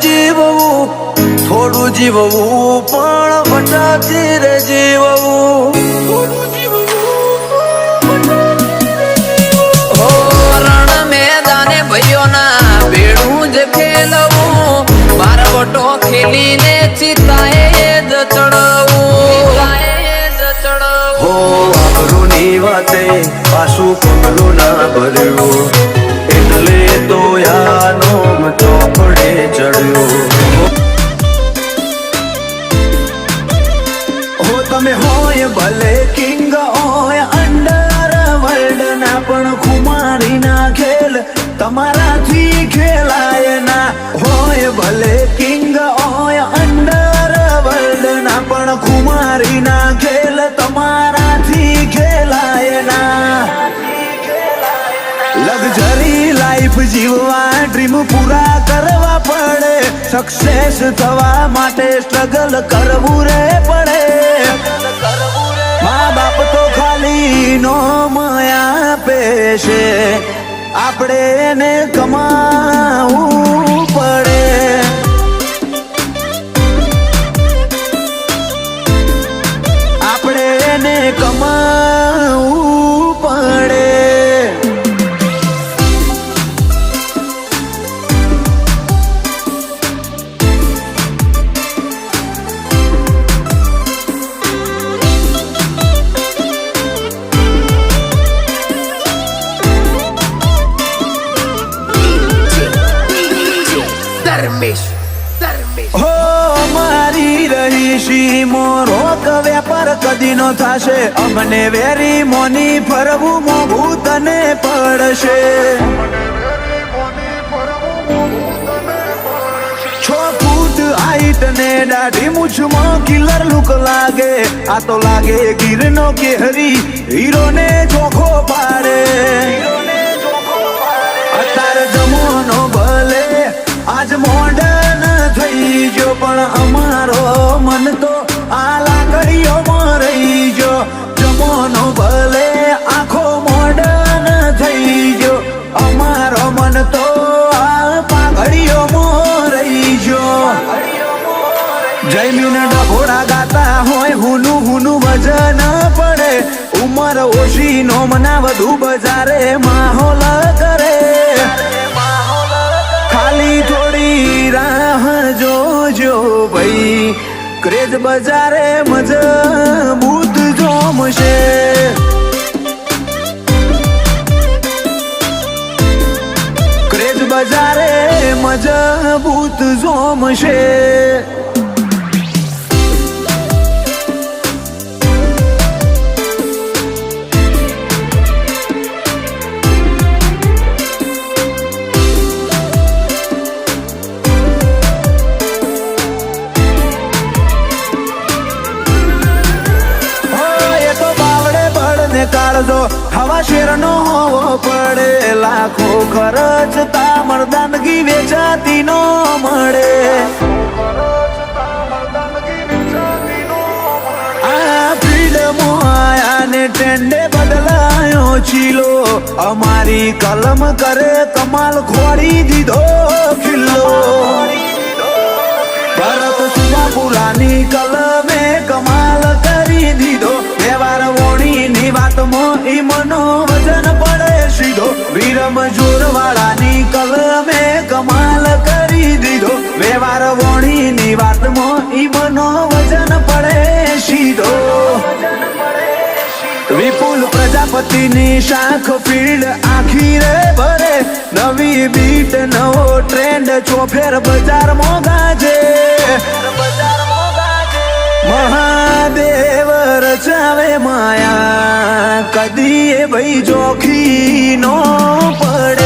જીવવું, થોડું જીવવું પણ વટાતી રે જીવવું. હો રણ મેદાને ભાઈઓના બેડું જ ખેલવું, બારવટો ખેલીને ચિતાએ જ ચડવું. હો આબરૂની વાતે પાછું પગલું ના ભર્યું, એટલે તો યાનો ચોપડે ચડ્યો. હો તમે હોય ભલે કિંગ હોય અંડર વર્લ્ડ ના, પણ ખુમારી ના ખેલ તમારાથી ખેલાય ના. હોય ભલે કિંગ હોય અંડર વર્લ્ડ ના, પણ ખુમારી ના ખેલ તમારાથી ખેલાય ના. લક્ઝરી લાઈફ જીવવા ડ્રીમ પૂરા કરવા પડે, સક્સેસ થવા માટે સ્ટ્રગલ કરવું રે પડે. મા બાપ તો ખાલી નોમ આપે છે, આપણે એને કમાવું પડે. આપણે એને કમાવું પડે. હો મારી રહીશી મોરો વેપાર કદી નો થાશે, અમને વેરી મોની ફરવું મોઘું તને પડશે. 6 ફૂટ હાઈટ ને દાઢી મૂછમાં કિલર લુક લાગે, આ તો લાગે ગીરનો કેહરી હીરો ને ચોખ્ખો પાડે. અત્યારે જમવાનો ભલે આજ મોડર્ન થઈ ગયો, પણ અમારો મન તો આ લાકડીઓમાં રહી ગયો. જમવાનો ભલે આખો મોડર્ન થઈ ગયો, અમારો મન તો આ પાઘડીઓમાં રહી ગયો. જૈમ્યુને ડભોડા ગાતા હોય હુનું હુનું વજન પડે, ઉંમર ઓછી નો મના વધુ બજારે માહોલ કરે. ખાલી થોડી રાહ જોજો ભાઈ, ક્રેઝ બજારે મજબૂત જોમશે. ક્રેઝ બજારે મજબૂત જોમશે. કાળજો હવા શેરનો હોવો પડે, લાખો ખર્ચતા મર્દાનગી વેચાતી નો મળે. આ ફિલ્ડમાં આયા ને ટ્રેન્ડે બદલાયો ચીલો, અમારી કલમ કરે કમાલ ખોડી દીધો ખિલ્લો. ભરત સુમાપુરાની કલમે કમાલ કરી દીધો, વ્યવહાર વોણીની વાતમાં ઈ મનો વજન પડે સીધો. વીરમ જોરવાળાની કલમે કમાલ કરી દીધો, વ્યવહાર વોણીની વાતમાં ઈ મનો વજન પડે સીધો. વિપુલ પ્રજાપતિની શાખ ફિલ્ડ આખી રે ભરે, નવી બીટ નવો ટ્રેન્ડ ચોફેર બજારમાં ગાજે. મહાદેવ રચાવે માયા, કદી એ ભાઈ જોખી નો પડે.